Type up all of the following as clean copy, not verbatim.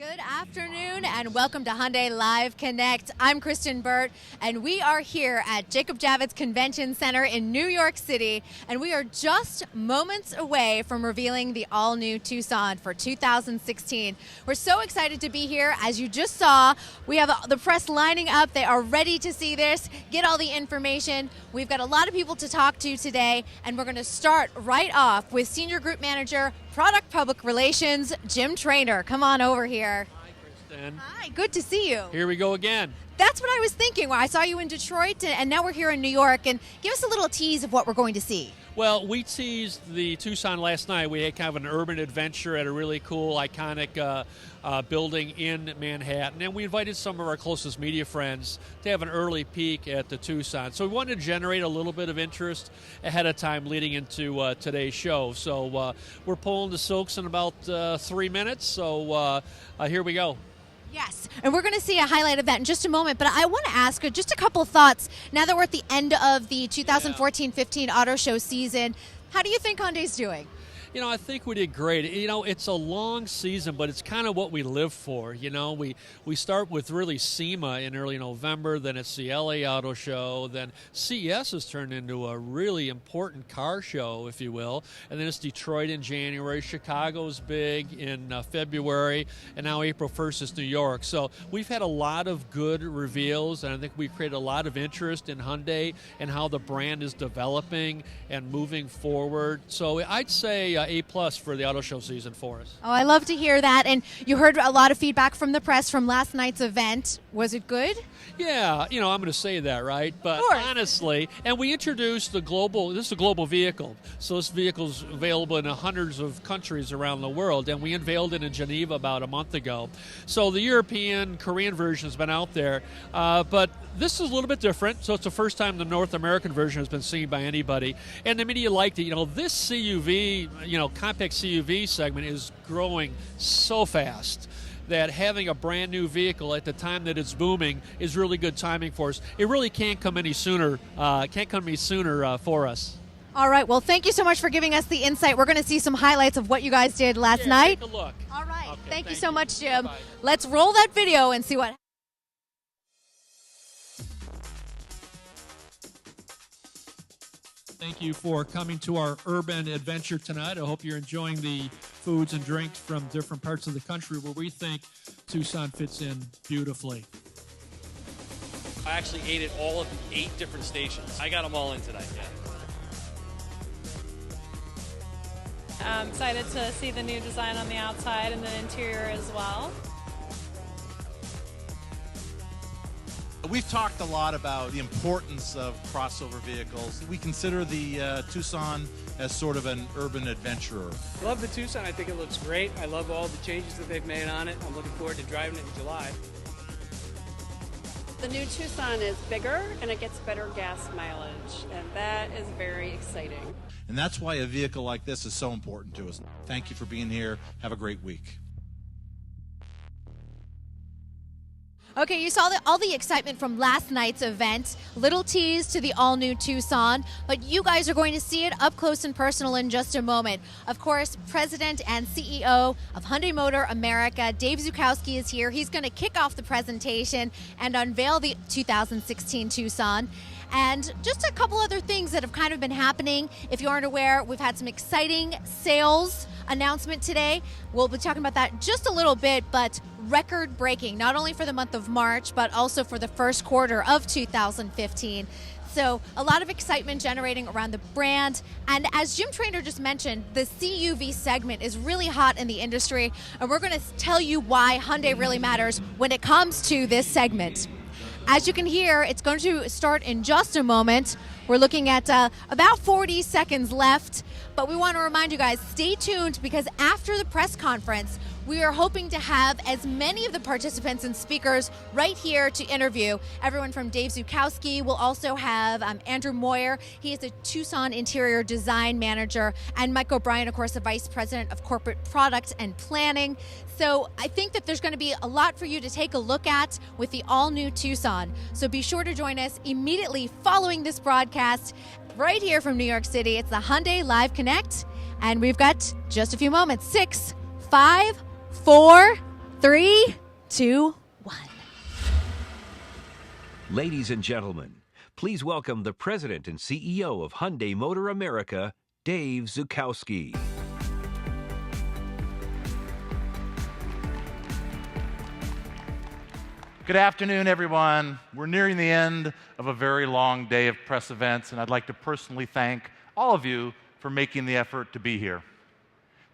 Good afternoon and welcome to Hyundai Live Connect. I'm Kristen Burt and we are here at Jacob Javits Convention Center in New York City, and we are just moments away from revealing the all-new Tucson for 2016. We're so excited to be here. As you just saw, we have the press lining up. They are ready to see this, get all the information. We've got a lot of people to talk to today, and we're going to start right off with Senior Group Manager, Product Public Relations, Jim Traynor. Come on over here. Hi, Kristen. Hi, good to see you. Here we go again. That's what I was thinking. Well, I saw you in Detroit, and now we're here in New York. And give us a little tease of what we're going to see. Well, we teased the Tucson last night. We had kind of an urban adventure at a really cool, iconic building in Manhattan. And we invited some of our closest media friends to have an early peek at the Tucson. So we wanted to generate a little bit of interest ahead of time leading into today's show. So we're pulling the silks in about 3 minutes. So here we go. Yes, and we're going to see a highlight of that in just a moment, but I want to ask just a couple thoughts now that we're at the end of the 2014-15 auto show season. How do you think Hyundai's doing? You know, I think we did great. You know, it's a long season, but it's kind of what we live for. You know, we start with really SEMA in early November, then it's the LA Auto Show, then CES has turned into a really important car show, if you will, and then it's Detroit in January, Chicago's big in February, and now April 1st is New York. So we've had a lot of good reveals, and I think we've created a lot of interest in Hyundai and how the brand is developing and moving forward. So I'd say A+ for the auto show season for us. Oh, I love to hear that. And you heard a lot of feedback from the press from last night's event. Was it good? Yeah, you know, I'm going to say that, right? But honestly, and we introduced this is a global vehicle. So this vehicle's available in hundreds of countries around the world, and we unveiled it in Geneva about a month ago. So the European, Korean version has been out there, but this is a little bit different. So it's the first time the North American version has been seen by anybody, and the media liked it. You know, this CUV, compact CUV segment is growing so fast that having a brand new vehicle at the time that it's booming is really good timing for us. It really can't come any sooner. For us. All right. Well, thank you so much for giving us the insight. We're going to see some highlights of what you guys did last night. Take a look. All right. Okay, thank you so much, Jim. Bye-bye. Let's roll that video and see what. Thank you for coming to our urban adventure tonight. I hope you're enjoying the foods and drinks from different parts of the country where we think Tucson fits in beautifully. I actually ate at all of the 8 different stations. I got them all in tonight, yeah. I'm excited to see the new design on the outside and the interior as well. We've talked a lot about the importance of crossover vehicles. We consider the Tucson as sort of an urban adventurer. I love the Tucson. I think it looks great. I love all the changes that they've made on it. I'm looking forward to driving it in July. The new Tucson is bigger and it gets better gas mileage, and that is very exciting. And that's why a vehicle like this is so important to us. Thank you for being here. Have a great week. Okay, you saw all the excitement from last night's event. Little tease to the all-new Tucson, but you guys are going to see it up close and personal in just a moment. Of course, President and CEO of Hyundai Motor America, Dave Zukowski, is here. He's going to kick off the presentation and unveil the 2016 Tucson. And just a couple other things that have kind of been happening. If you aren't aware, we've had some exciting sales announcement today. We'll be talking about that just a little bit, but record-breaking, not only for the month of March, but also for the first quarter of 2015. So a lot of excitement generating around the brand. And as Jim Traynor just mentioned, the CUV segment is really hot in the industry, and we're going to tell you why Hyundai really matters when it comes to this segment. As you can hear, it's going to start in just a moment. We're looking at about 40 seconds left, but we want to remind you guys, stay tuned, because after the press conference, we are hoping to have as many of the participants and speakers right here to interview. Everyone from Dave Zukowski. We'll also have Andrew Moyer. He is a Tucson interior design manager, and Mike O'Brien, of course, the Vice President of Corporate Product and Planning. So I think that there's going to be a lot for you to take a look at with the all-new Tucson. So be sure to join us immediately following this broadcast right here from New York City. It's the Hyundai Live Connect, and we've got just a few moments. 6, 5, 4, 3, 2, 1. Ladies and gentlemen, please welcome the President and CEO of Hyundai Motor America, Dave Zukowski. Good afternoon, everyone. We're nearing the end of a very long day of press events, and I'd like to personally thank all of you for making the effort to be here.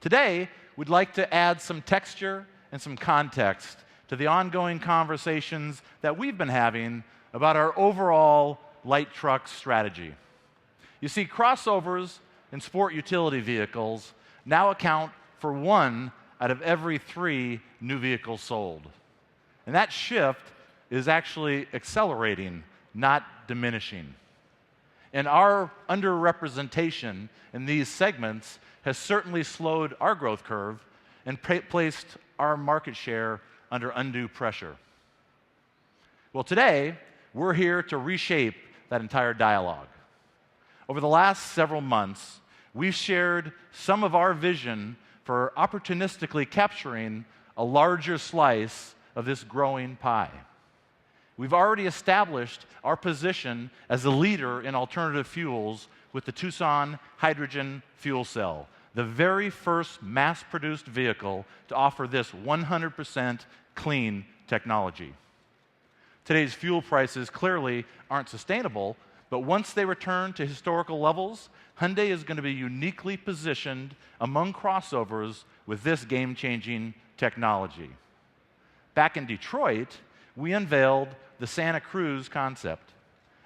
Today, we'd like to add some texture and some context to the ongoing conversations that we've been having about our overall light truck strategy. You see, crossovers and sport utility vehicles now account for 1 out of every 3 new vehicles sold. And that shift is actually accelerating, not diminishing. And our underrepresentation in these segments has certainly slowed our growth curve and placed our market share under undue pressure. Well, today, we're here to reshape that entire dialogue. Over the last several months, we've shared some of our vision for opportunistically capturing a larger slice of this growing pie. We've already established our position as a leader in alternative fuels with the Tucson hydrogen fuel cell, the very first mass-produced vehicle to offer this 100% clean technology. Today's fuel prices clearly aren't sustainable, but once they return to historical levels, Hyundai is going to be uniquely positioned among crossovers with this game-changing technology. Back in Detroit, we unveiled the Santa Cruz concept,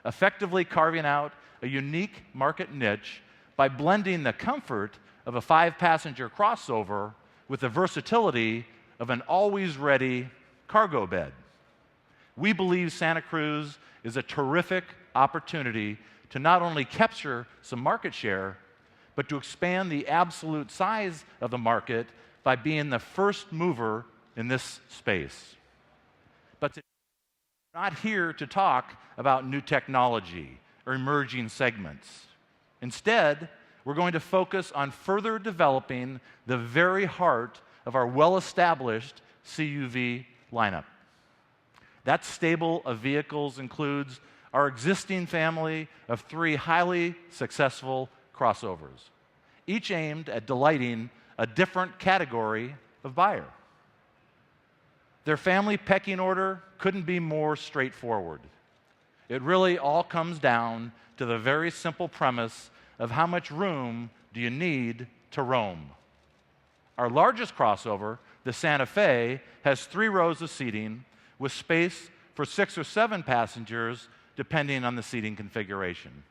effectively carving out a unique market niche by blending the comfort of a 5-passenger crossover with the versatility of an always-ready cargo bed. We believe Santa Cruz is a terrific opportunity to not only capture some market share, but to expand the absolute size of the market by being the first mover in this space. But we're not here to talk about new technology or emerging segments. Instead, we're going to focus on further developing the very heart of our well-established CUV lineup. That stable of vehicles includes our existing family of 3 highly successful crossovers, each aimed at delighting a different category of buyer. Their family pecking order couldn't be more straightforward. It really all comes down to the very simple premise of how much room do you need to roam. Our largest crossover, the Santa Fe, has 3 rows of seating with space for 6 or 7 passengers, depending on the seating configuration.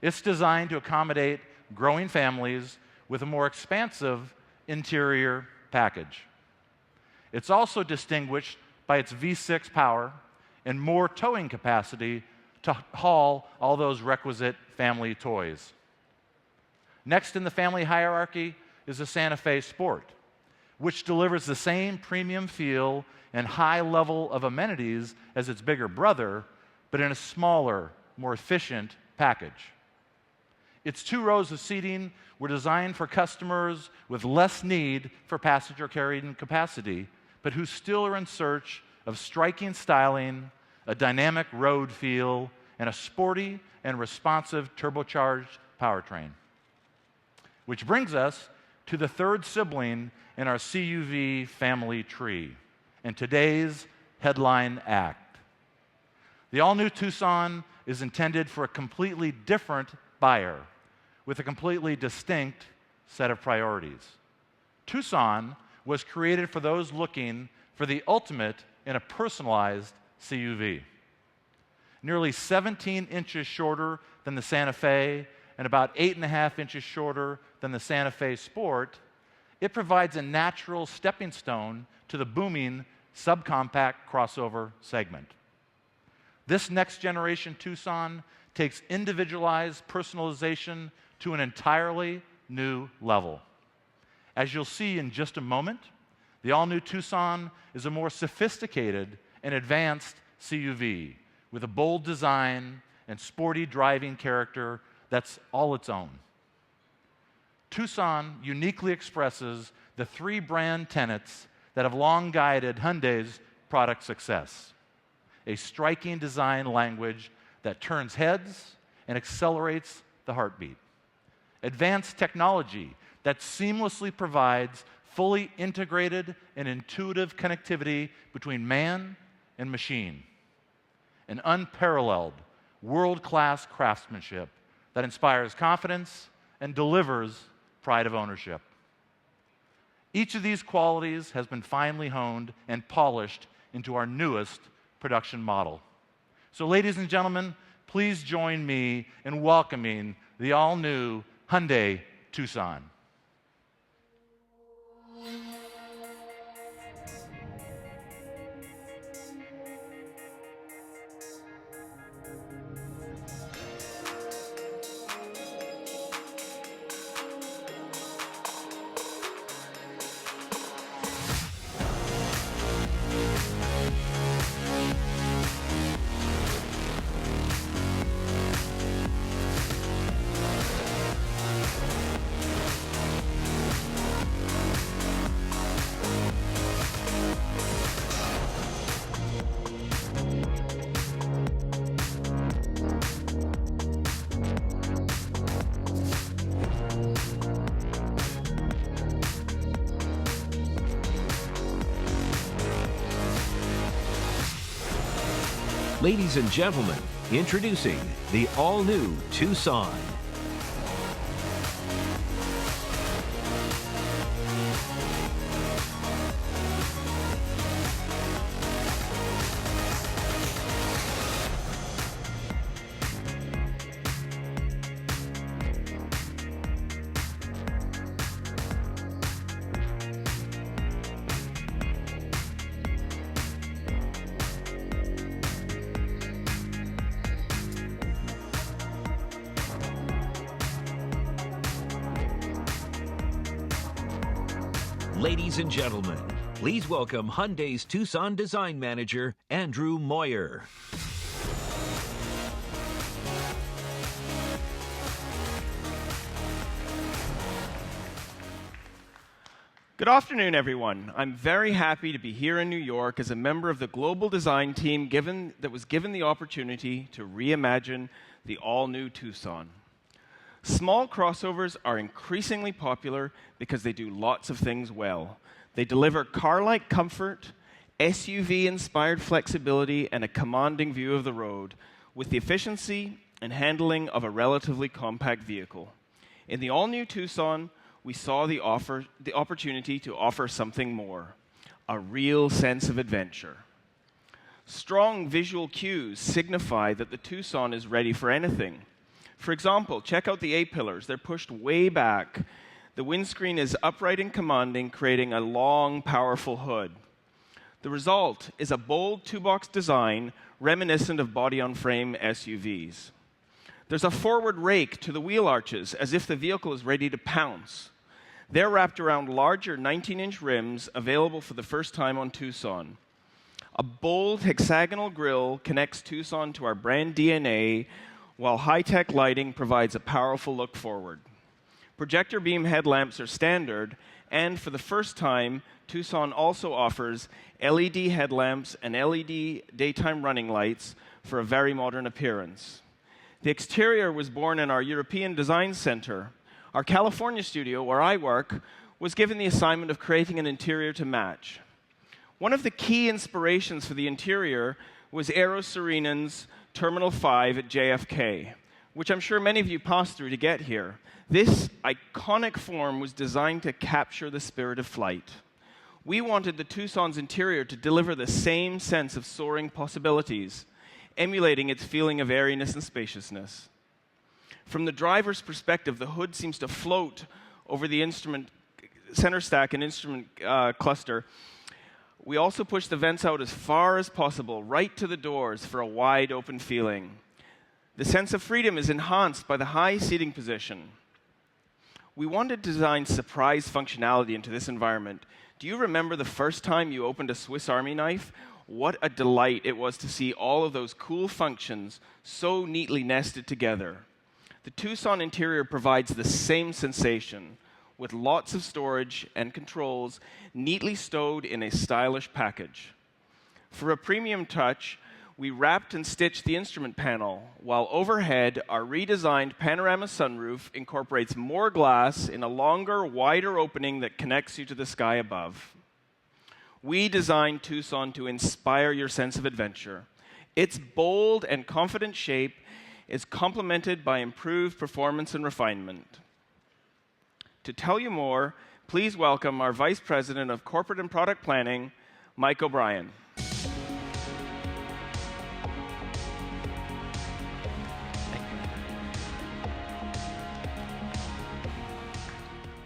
It's designed to accommodate growing families with a more expansive interior package. It's also distinguished by its V6 power and more towing capacity to haul all those requisite family toys. Next in the family hierarchy is the Santa Fe Sport, which delivers the same premium feel and high level of amenities as its bigger brother, but in a smaller, more efficient package. Its 2 rows of seating were designed for customers with less need for passenger carrying capacity, but who still are in search of striking styling, a dynamic road feel, and a sporty and responsive turbocharged powertrain. Which brings us to the 3rd sibling in our CUV family tree, and today's headline act. The all-new Tucson is intended for a completely different buyer with a completely distinct set of priorities. Tucson was created for those looking for the ultimate in a personalized CUV. Nearly 17 inches shorter than the Santa Fe and about 8.5 inches shorter than the Santa Fe Sport, it provides a natural stepping stone to the booming subcompact crossover segment. This next generation Tucson takes individualized personalization to an entirely new level. As you'll see in just a moment, the all-new Tucson is a more sophisticated and advanced CUV with a bold design and sporty driving character that's all its own. Tucson uniquely expresses the 3 brand tenets that have long guided Hyundai's product success. A striking design language that turns heads and accelerates the heartbeat. Advanced technology that seamlessly provides fully integrated and intuitive connectivity between man and machine. An unparalleled, world-class craftsmanship that inspires confidence and delivers pride of ownership. Each of these qualities has been finely honed and polished into our newest production model. So, ladies and gentlemen, please join me in welcoming the all-new Hyundai Tucson. Ladies and gentlemen, introducing the all-new Tucson. Ladies and gentlemen, please welcome Hyundai's Tucson Design Manager, Andrew Moyer. Good afternoon, everyone. I'm very happy to be here in New York as a member of the global design team that was given the opportunity to reimagine the all-new Tucson. Small crossovers are increasingly popular because they do lots of things well. They deliver car-like comfort, SUV-inspired flexibility, and a commanding view of the road with the efficiency and handling of a relatively compact vehicle. In the all-new Tucson, we saw the opportunity to offer something more, a real sense of adventure. Strong visual cues signify that the Tucson is ready for anything. For example, check out the A-pillars. They're pushed way back. The windscreen is upright and commanding, creating a long, powerful hood. The result is a bold two-box design reminiscent of body-on-frame SUVs. There's a forward rake to the wheel arches, as if the vehicle is ready to pounce. They're wrapped around larger 19-inch rims available for the first time on Tucson. A bold hexagonal grille connects Tucson to our brand DNA, while high-tech lighting provides a powerful look forward. Projector beam headlamps are standard, and for the first time, Tucson also offers LED headlamps and LED daytime running lights for a very modern appearance. The exterior was born in our European Design Center. Our California studio, where I work, was given the assignment of creating an interior to match. One of the key inspirations for the interior was Eero Saarinen's Terminal 5 at JFK, which I'm sure many of you passed through to get here. This iconic form was designed to capture the spirit of flight. We wanted the Tucson's interior to deliver the same sense of soaring possibilities, emulating its feeling of airiness and spaciousness. From the driver's perspective, the hood seems to float over the instrument center stack and instrument cluster. We also push the vents out as far as possible, right to the doors for a wide open feeling. The sense of freedom is enhanced by the high seating position. We wanted to design surprise functionality into this environment. Do you remember the first time you opened a Swiss Army knife? What a delight it was to see all of those cool functions so neatly nested together. The Tucson interior provides the same sensation. with lots of storage and controls neatly stowed in a stylish package. For a premium touch, we wrapped and stitched the instrument panel, while overhead, our redesigned panorama sunroof incorporates more glass in a longer, wider opening that connects you to the sky above. We designed Tucson to inspire your sense of adventure. Its bold and confident shape is complemented by improved performance and refinement. To tell you more, please welcome our Vice President of Corporate and Product Planning, Mike O'Brien.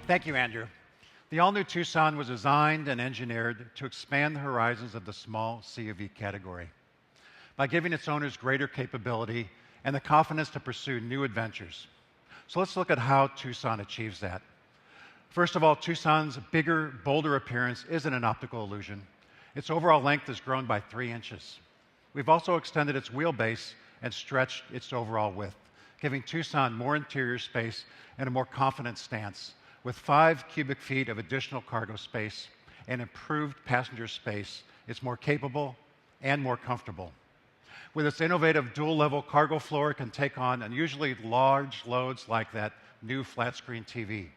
Thank you, Andrew. The all-new Tucson was designed and engineered to expand the horizons of the small CUV category by giving its owners greater capability and the confidence to pursue new adventures. So let's look at how Tucson achieves that. First of all, Tucson's bigger, bolder appearance isn't an optical illusion. Its overall length has grown by 3 inches. We've also extended its wheelbase and stretched its overall width, giving Tucson more interior space and a more confident stance, with 5 cubic feet of additional cargo space and improved passenger space. It's more capable and more comfortable. With its innovative dual-level cargo floor, it can take on unusually large loads like that new flat-screen TV.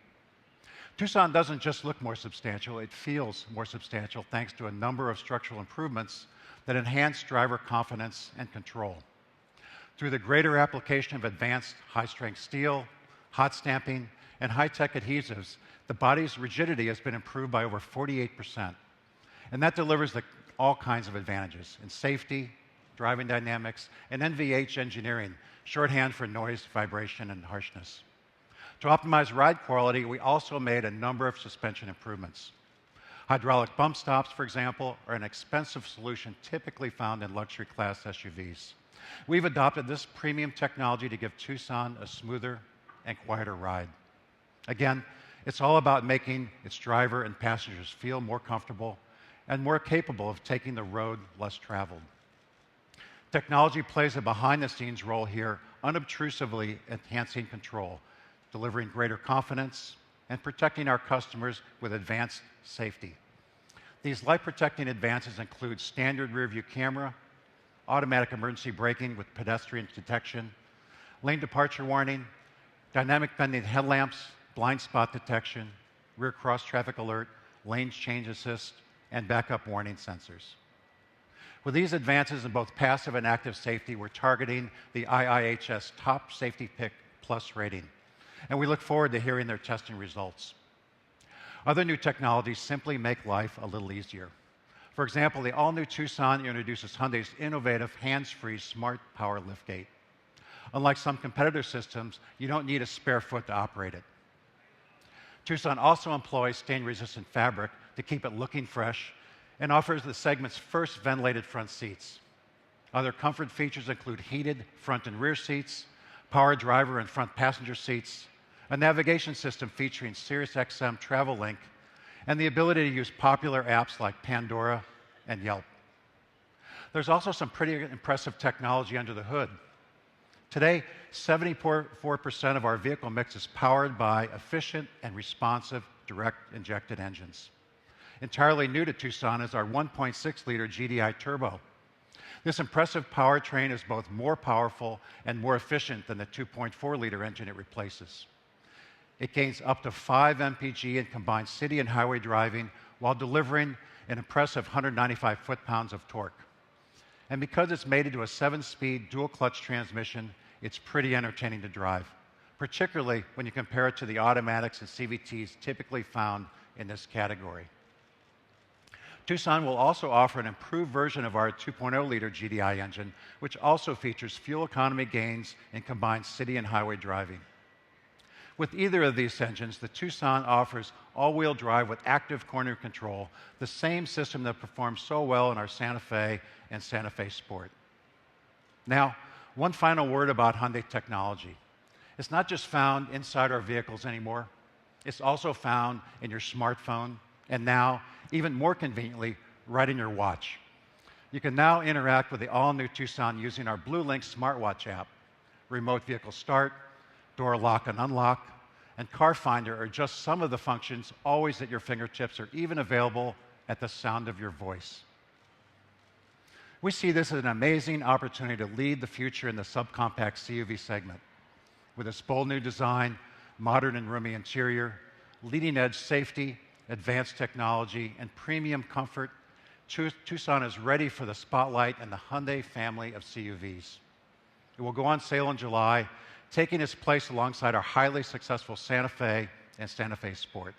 Tucson doesn't just look more substantial, it feels more substantial thanks to a number of structural improvements that enhance driver confidence and control. Through the greater application of advanced high-strength steel, hot stamping, and high-tech adhesives, the body's rigidity has been improved by over 48%. And that delivers all kinds of advantages in safety, driving dynamics, and NVH engineering, shorthand for noise, vibration, and harshness. To optimize ride quality, we also made a number of suspension improvements. Hydraulic bump stops, for example, are an expensive solution typically found in luxury class SUVs. We've adopted this premium technology to give Tucson a smoother and quieter ride. Again, it's all about making its driver and passengers feel more comfortable and more capable of taking the road less traveled. Technology plays a behind-the-scenes role here, unobtrusively enhancing control, delivering greater confidence, and protecting our customers with advanced safety. These life-protecting advances include standard rear-view camera, automatic emergency braking with pedestrian detection, lane departure warning, dynamic bending headlamps, blind spot detection, rear cross-traffic alert, lane change assist, and backup warning sensors. With these advances in both passive and active safety, we're targeting the IIHS Top Safety Pick Plus rating, and we look forward to hearing their testing results. Other new technologies simply make life a little easier. For example, the all-new Tucson introduces Hyundai's innovative hands-free smart power liftgate. Unlike some competitor systems, you don't need a spare foot to operate it. Tucson also employs stain-resistant fabric to keep it looking fresh and offers the segment's first ventilated front seats. Other comfort features include heated front and rear seats, power driver and front passenger seats, a navigation system featuring SiriusXM Travel Link, and the ability to use popular apps like Pandora and Yelp. There's also some pretty impressive technology under the hood. Today, 74% of our vehicle mix is powered by efficient and responsive direct injected engines. Entirely new to Tucson is our 1.6-liter GDI turbo. This impressive powertrain is both more powerful and more efficient than the 2.4-liter engine it replaces. It gains up to 5 mpg in combined city and highway driving while delivering an impressive 195 foot-pounds of torque. And because it's mated to a 7-speed dual-clutch transmission, it's pretty entertaining to drive, particularly when you compare it to the automatics and CVTs typically found in this category. Tucson will also offer an improved version of our 2.0-liter GDI engine, which also features fuel economy gains in combined city and highway driving. With either of these engines, the Tucson offers all-wheel drive with active corner control, the same system that performs so well in our Santa Fe and Santa Fe Sport. Now, one final word about Hyundai technology. It's not just found inside our vehicles anymore. It's also found in your smartphone, and now, even more conveniently, right in your watch. You can now interact with the all-new Tucson using our BlueLink smartwatch app, remote vehicle start, door lock and unlock, and Car Finder are just some of the functions always at your fingertips or even available at the sound of your voice. We see this as an amazing opportunity to lead the future in the subcompact CUV segment. With its bold new design, modern and roomy interior, leading-edge safety, advanced technology, and premium comfort, Tucson is ready for the spotlight and the Hyundai family of CUVs. It will go on sale in July, taking its place alongside our highly successful Santa Fe and Santa Fe Sport.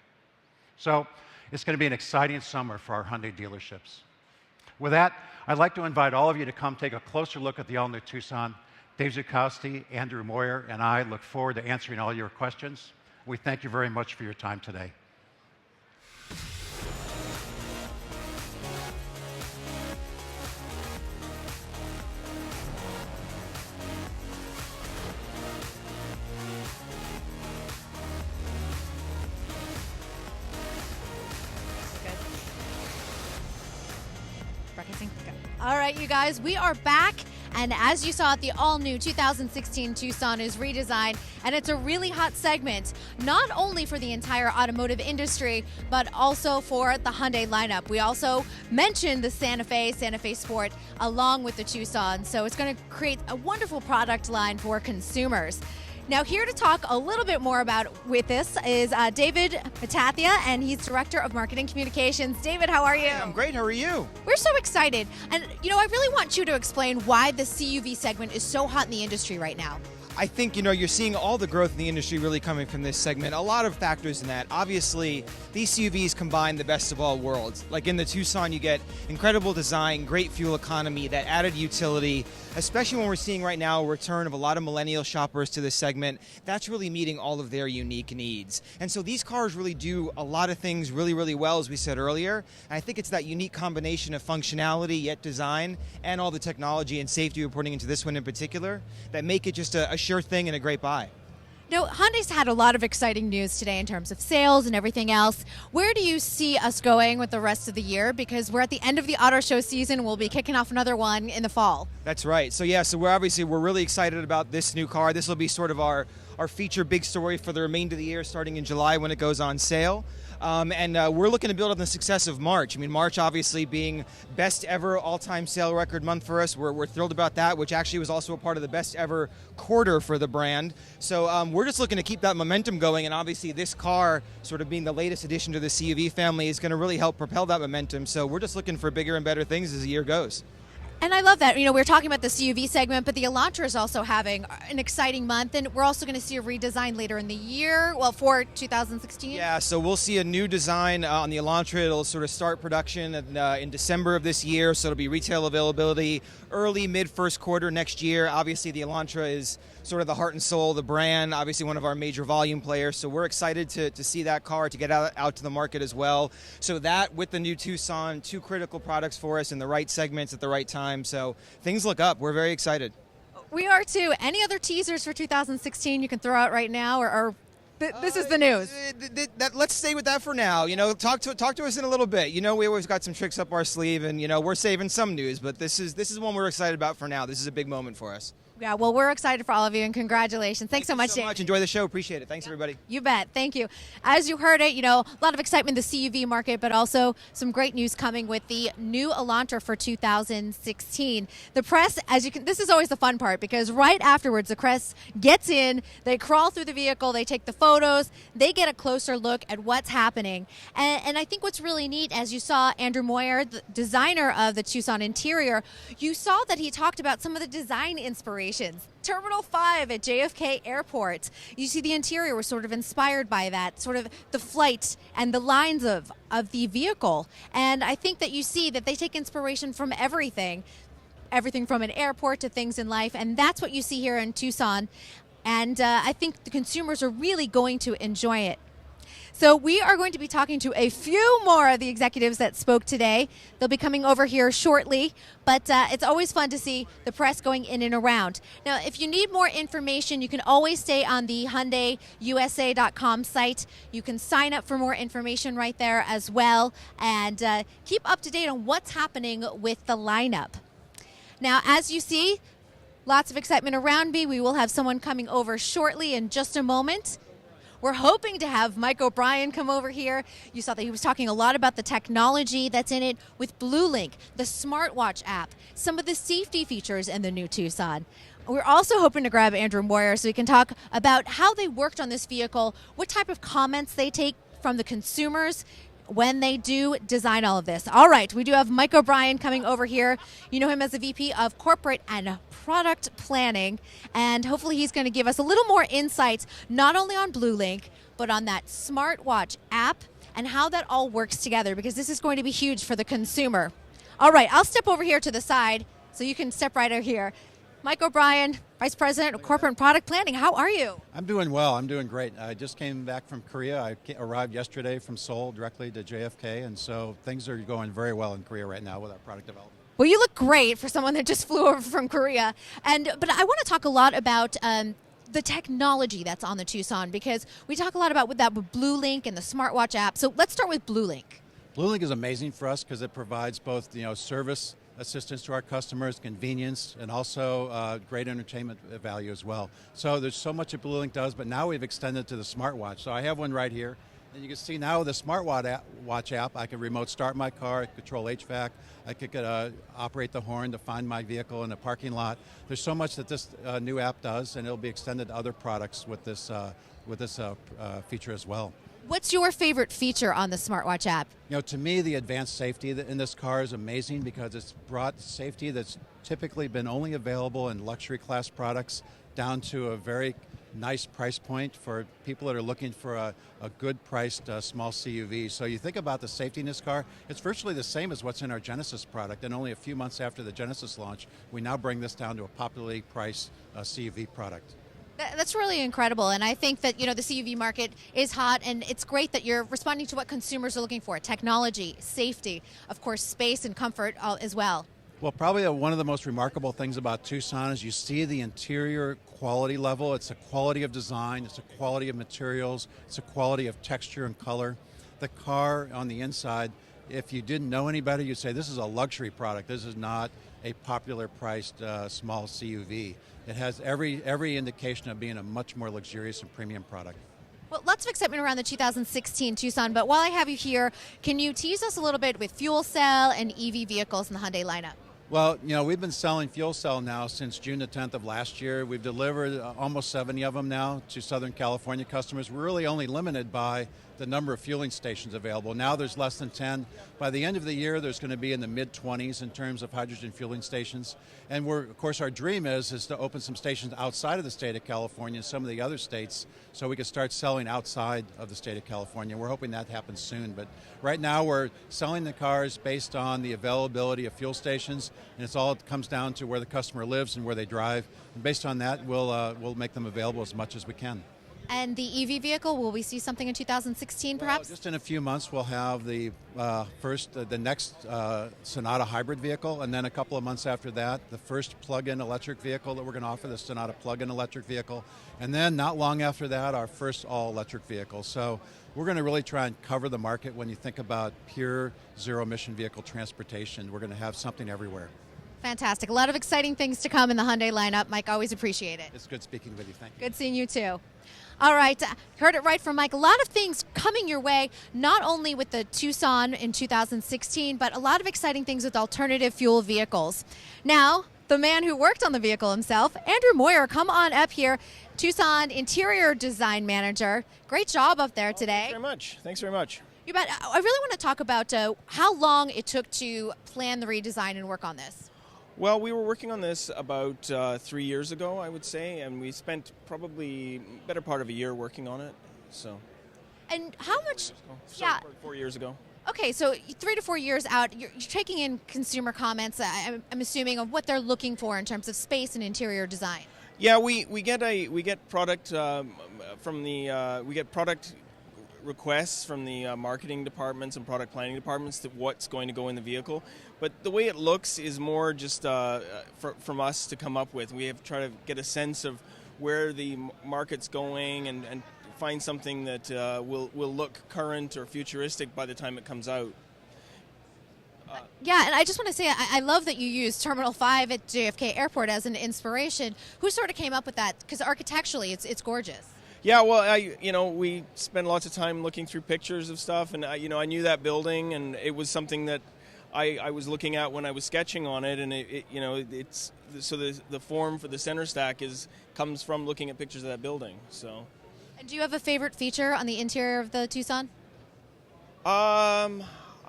So it's going to be an exciting summer for our Hyundai dealerships. With that, I'd like to invite all of you to come take a closer look at the all-new Tucson. Dave Zukoski, Andrew Moyer, and I look forward to answering all your questions. We thank you very much for your time today. All right, you guys, we are back. And as you saw, the all-new 2016 Tucson is redesigned, and it's a really hot segment, not only for the entire automotive industry, but also for the Hyundai lineup. We also mentioned the Santa Fe Sport, along with the Tucson, so it's going to create a wonderful product line for consumers. Now, here to talk a little bit more about with this is David Matathia, and he's Director of Marketing Communications. David, how are you? Hey, I'm great. How are you? We're so excited. And, you know, I really want you to explain why the CUV segment is so hot in the industry right now. I think, you're seeing all the growth in the industry really coming from this segment. A lot of factors in that. Obviously, these CUVs combine the best of all worlds. Like in the Tucson, you get incredible design, great fuel economy, that added utility, especially when we're seeing right now a return of a lot of millennial shoppers to this segment. That's really meeting all of their unique needs. And so these cars really do a lot of things really, really well, as we said earlier. And I think it's that unique combination of functionality yet design and all the technology and safety we're putting into this one in particular that make it just a sure thing and a great buy. Now, Hyundai's had a lot of exciting news today in terms of sales and everything else. Where do you see us going with the rest of the year? Because we're at the end of the auto show season. We'll be kicking off another one in the fall. That's right. So we're really excited about this new car. This will be sort of our feature big story for the remainder of the year, starting in July when it goes on sale. And we're looking to build on the success of March. I mean, March obviously being best ever all-time sale record month for us. We're thrilled about that, which actually was also a part of the best ever quarter for the brand. So we're just looking to keep that momentum going, and obviously this car, sort of being the latest addition to the CUV family, is going to really help propel that momentum. So we're just looking for bigger and better things as the year goes. And I love that. We're talking about the CUV segment, but the Elantra is also having an exciting month, and we're also going to see a redesign later in the year, for 2016. Yeah, so we'll see a new design on the Elantra. It'll sort of start production in December of this year, so it'll be retail availability early, mid-first quarter next year. Obviously, the Elantra is sort of the heart and soul of the brand, obviously one of our major volume players, so we're excited to see that car, to get out to the market as well. So that, with the new Tucson, two critical products for us in the right segments at the right time, so things look up. We're very excited. We are too. Any other teasers for 2016 you can throw out right now, or this is the news? Let's stay with that for now. Talk to us in a little bit. We always got some tricks up our sleeve, and we're saving some news, but this is one we're excited about for now. This is a big moment for us. Yeah, well, we're excited for all of you, and congratulations. Thanks so much, Dave. Much. Enjoy the show. Appreciate it. Thanks, everybody. You bet. Thank you. As you heard it, a lot of excitement in the CUV market, but also some great news coming with the new Elantra for 2016. The press, this is always the fun part, because right afterwards, the press gets in, they crawl through the vehicle, they take the photos, they get a closer look at what's happening. And I think what's really neat, as you saw Andrew Moyer, the designer of the Tucson interior, you saw that he talked about some of the design inspiration. Terminal 5 at JFK Airport. You see the interior was sort of inspired by that, sort of the flight and the lines of the vehicle. And I think that you see that they take inspiration from everything from an airport to things in life. And that's what you see here in Tucson. And I think the consumers are really going to enjoy it. So we are going to be talking to a few more of the executives that spoke today. They'll be coming over here shortly, but it's always fun to see the press going in and around. Now, if you need more information, you can always stay on the HyundaiUSA.com site. You can sign up for more information right there as well, and keep up to date on what's happening with the lineup. Now, as you see, lots of excitement around me. We will have someone coming over shortly in just a moment. We're hoping to have Mike O'Brien come over here. You saw that he was talking a lot about the technology that's in it with BlueLink, the smartwatch app, some of the safety features in the new Tucson. We're also hoping to grab Andrew Moyer so we can talk about how they worked on this vehicle, what type of comments they take from the consumers when they do design all of this. All right, we do have Mike O'Brien coming over here. You know him as the VP of Corporate and Product Planning, and hopefully he's going to give us a little more insights, not only on BlueLink, but on that smartwatch app and how that all works together, because this is going to be huge for the consumer. All right, I'll step over here to the side so you can step right over here. Mike O'Brien, Vice President of Corporate and Product Planning. How are you? I'm doing well. I'm doing great. I just came back from Korea. I arrived yesterday from Seoul directly to JFK, and so things are going very well in Korea right now with our product development. Well, you look great for someone that just flew over from Korea. But I want to talk a lot about the technology that's on the Tucson, because we talk a lot about with BlueLink and the smartwatch app. So let's start with BlueLink. BlueLink is amazing for us because it provides both service assistance to our customers, convenience, and also great entertainment value as well. So there's so much that BlueLink does, but now we've extended to the smartwatch. So I have one right here, and you can see now with the smartwatch app, I can remote start my car, control HVAC, I could operate the horn to find my vehicle in the parking lot. There's so much that this new app does, and it'll be extended to other products with this feature as well. What's your favorite feature on the smartwatch app? To me, the advanced safety in this car is amazing because it's brought safety that's typically been only available in luxury class products down to a very nice price point for people that are looking for a good priced small CUV. So you think about the safety in this car, it's virtually the same as what's in our Genesis product, and only a few months after the Genesis launch, we now bring this down to a popularly priced CUV product. That's really incredible, and I think that the CUV market is hot, and it's great that you're responding to what consumers are looking for: technology, safety, of course, space and comfort as well. Well, probably one of the most remarkable things about Tucson is you see the interior quality level. It's a quality of design, it's a quality of materials, it's a quality of texture and color. The car on the inside, if you didn't know any better, you'd say this is a luxury product. This is not a popular priced small CUV. It has every indication of being a much more luxurious and premium product. Well, lots of excitement around the 2016 Tucson, but while I have you here, can you tease us a little bit with fuel cell and EV vehicles in the Hyundai lineup? Well, we've been selling fuel cell now since June the 10th of last year. We've delivered almost 70 of them now to Southern California customers. We're really only limited by the number of fueling stations available. Now there's less than 10. By the end of the year, there's going to be in the mid-20s in terms of hydrogen fueling stations. And of course, our dream is to open some stations outside of the state of California and some of the other states so we can start selling outside of the state of California. We're hoping that happens soon. But right now, we're selling the cars based on the availability of fuel stations, and it comes down to where the customer lives and where they drive. And based on that, we'll make them available as much as we can. And the EV vehicle, will we see something in 2016 perhaps? Just in a few months, we'll have the next Sonata hybrid vehicle, and then a couple of months after that, the first plug-in electric vehicle that we're going to offer, the Sonata plug-in electric vehicle. And then not long after that, our first all-electric vehicle. So we're going to really try and cover the market when you think about pure zero-emission vehicle transportation. We're going to have something everywhere. Fantastic. A lot of exciting things to come in the Hyundai lineup. Mike, always appreciate it. It's good speaking with you. Thank you. Good seeing you too. All right, heard it right from Mike. A lot of things coming your way, not only with the Tucson in 2016, but a lot of exciting things with alternative fuel vehicles. Now, the man who worked on the vehicle himself, Andrew Moyer, come on up here, Tucson Interior Design Manager. Great job up there today. Thanks very much. Thanks very much. You bet. I really want to talk about how long it took to plan the redesign and work on this. Well, we were working on this about 3 years ago, I would say, and we spent probably better part of a year working on it. So. And how much? Yeah. 4 years ago. Okay, so 3 to 4 years out, you're taking in consumer comments. I'm assuming of what they're looking for in terms of space and interior design. Yeah, we get product we get product requests from the marketing departments and product planning departments to what's going to go in the vehicle. But the way it looks is more just from us to come up with. We have to try to get a sense of where the market's going and find something that will look current or futuristic by the time it comes out. Yeah, and I just want to say I love that you used Terminal 5 at JFK Airport as an inspiration. Who sort of came up with that? Because architecturally, it's gorgeous. Yeah, well, we spend lots of time looking through pictures of stuff, and I knew that building, and it was something that I was looking at when I was sketching on it, and it's so the form for the center stack comes from looking at pictures of that building. So. And do you have a favorite feature on the interior of the Tucson? I'm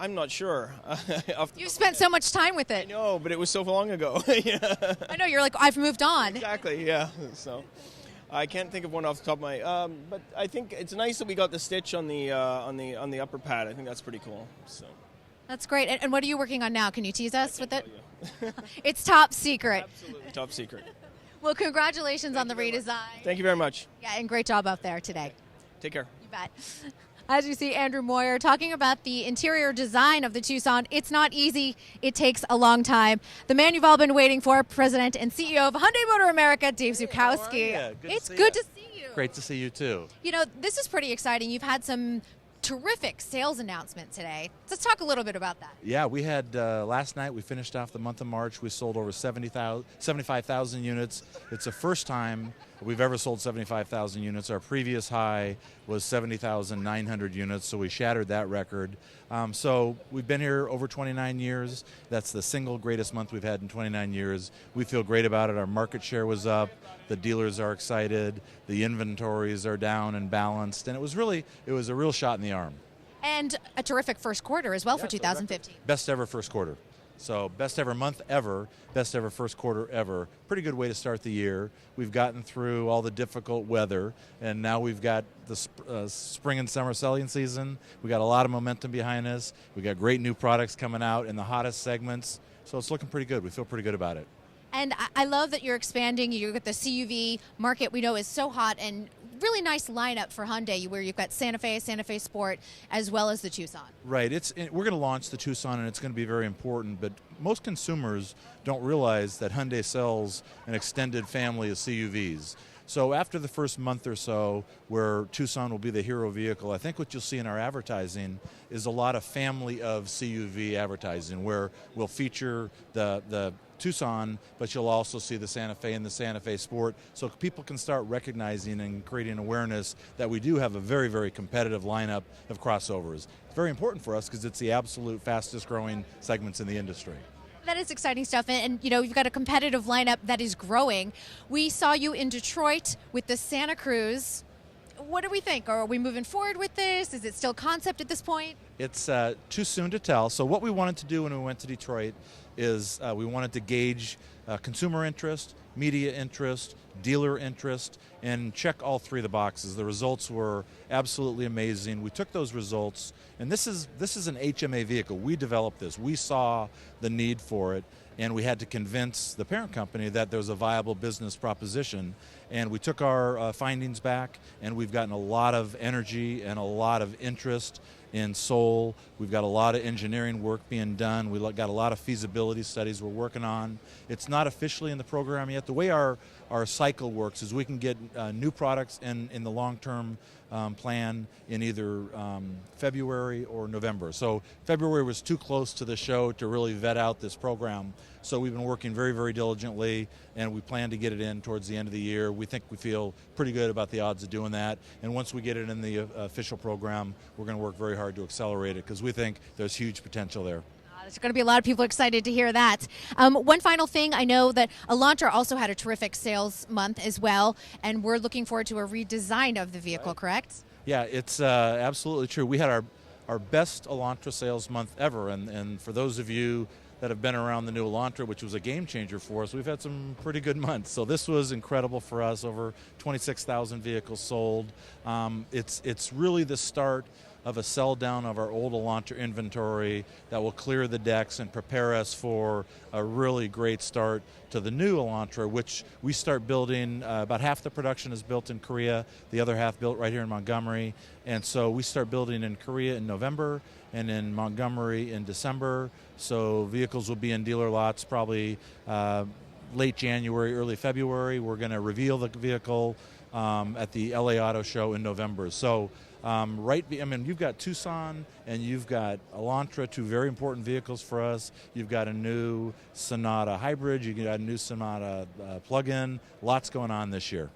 not sure. You spent so much time with it. I know, but it was so long ago. Yeah. I know, you're like, I've moved on. Exactly, yeah. So I can't think of one off the top of my. But I think it's nice that we got the stitch on the upper pad. I think that's pretty cool. So. That's great. And what are you working on now? Can you tease us with it? It's top secret. Absolutely top secret. Well, congratulations on the redesign. Thank you very much. Yeah, and great job out there today. Take care. You bet. As you see, Andrew Moyer talking about the interior design of the Tucson. It's not easy. It takes a long time. The man you've all been waiting for, President and CEO of Hyundai Motor America, Dave Zuchowski. It's good to see you. Great to see you, too. You know, this is pretty exciting. You've had some terrific sales announcement today. Let's talk a little bit about that. Yeah, we had last night, we finished off the month of March. We sold over 75,000 units. It's the first time we've ever sold 75,000 units. Our previous high was 70,900 units, so we shattered that record. So we've been here over 29 years. That's the single greatest month we've had in 29 years. We feel great about it. Our market share was up. The dealers are excited. The inventories are down and balanced. And it was a real shot in the arm. And a terrific first quarter as well for 2015. Best ever first quarter. So best ever month ever, best ever first quarter ever. Pretty good way to start the year. We've gotten through all the difficult weather, and now we've got the spring and summer selling season. We got a lot of momentum behind us. We got great new products coming out in the hottest segments. So it's looking pretty good. We feel pretty good about it. And I love that you're expanding. You got the CUV market we know is so hot, and really nice lineup for Hyundai where you've got Santa Fe Sport, as well as the Tucson. Right. We're going to launch the Tucson, and it's going to be very important, but most consumers don't realize that Hyundai sells an extended family of CUVs. So after the first month or so, where Tucson will be the hero vehicle, I think what you'll see in our advertising is a lot of family of CUV advertising, where we'll feature the Tucson, but you'll also see the Santa Fe and the Santa Fe Sport, so people can start recognizing and creating awareness that we do have a very, very competitive lineup of crossovers. It's very important for us because it's the absolute fastest growing segments in the industry. That is exciting stuff, and you know, you've got a competitive lineup that is growing. We saw you in Detroit with the Santa Cruz. What do we think? Are we moving forward with this? Is it still concept at this point? It's too soon to tell. So what we wanted to do when we went to Detroit is we wanted to gauge consumer interest, media interest, dealer interest, and check all three of the boxes. The results were absolutely amazing. We took those results, and this is an HMA vehicle. We developed this. We saw the need for it, and we had to convince the parent company that there was a viable business proposition. And we took our findings back, and we've gotten a lot of energy and a lot of interest in Seoul. We've got a lot of engineering work being done. We've got a lot of feasibility studies we're working on. It's not officially in the program yet. The way our cycle works is we can get new products in the long-term plan in either February or November. So February was too close to the show to really vet out this program. So we've been working very, very diligently, and we plan to get it in towards the end of the year. We feel pretty good about the odds of doing that. And once we get it in the official program, we're going to work very hard to accelerate it because we think there's huge potential there. There's going to be a lot of people excited to hear that. One final thing, I know that Elantra also had a terrific sales month as well, and we're looking forward to a redesign of the vehicle, correct? Yeah, it's absolutely true. We had our best Elantra sales month ever, and for those of you that have been around the new Elantra, which was a game changer for us, we've had some pretty good months. So this was incredible for us, over 26,000 vehicles sold. It's really the start of a sell down of our old Elantra inventory that will clear the decks and prepare us for a really great start to the new Elantra, which we start building. About half the production is built in Korea, the other half built right here in Montgomery. And so we start building in Korea in November and in Montgomery in December. So vehicles will be in dealer lots probably late January, early February. We're going to reveal the vehicle at the LA Auto Show in November. So you've got Tucson and you've got Elantra, two very important vehicles for us. You've got a new Sonata hybrid, you've got a new Sonata plug-in. Lots going on this year.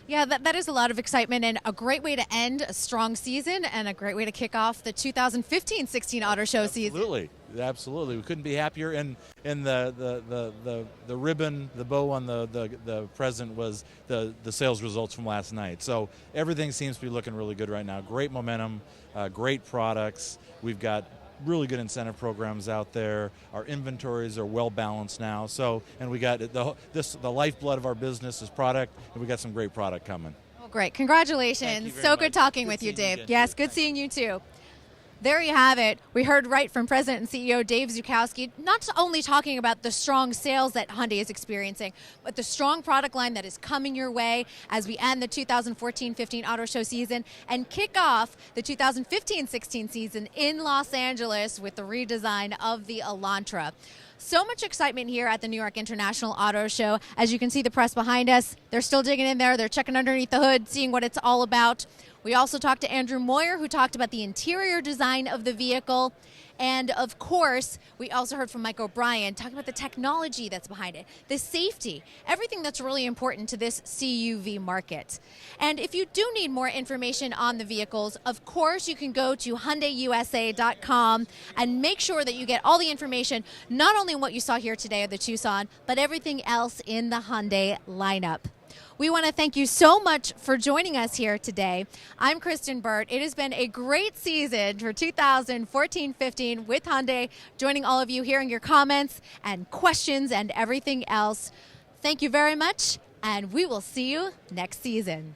Yeah, that is a lot of excitement and a great way to end a strong season and a great way to kick off the 2015-16 Auto Show season. Absolutely. We couldn't be happier. And the ribbon, the bow on the present was the sales results from last night. So everything seems to be looking really good right now. Great momentum, great products. We've got really good incentive programs out there. Our inventories are well balanced now. So, and we got the lifeblood of our business is product, and we got some great product coming. Oh, great. Congratulations. So good talking with you, Dave. Yes, good seeing you too. There you have it. We heard right from President and CEO Dave Zuchowski, not only talking about the strong sales that Hyundai is experiencing, but the strong product line that is coming your way as we end the 2014-15 Auto Show season and kick off the 2015-16 season in Los Angeles with the redesign of the Elantra. So much excitement here at the New York International Auto Show. As you can see the press behind us, they're still digging in there. They're checking underneath the hood, seeing what it's all about. We also talked to Andrew Moyer, who talked about the interior design of the vehicle. And of course, we also heard from Mike O'Brien talking about the technology that's behind it, the safety, everything that's really important to this CUV market. And if you do need more information on the vehicles, of course, you can go to HyundaiUSA.com and make sure that you get all the information, not only what you saw here today of the Tucson, but everything else in the Hyundai lineup. We want to thank you so much for joining us here today. I'm Kristen Burt. It has been a great season for 2014-15 with Hyundai, joining all of you, hearing your comments and questions and everything else. Thank you very much, and we will see you next season.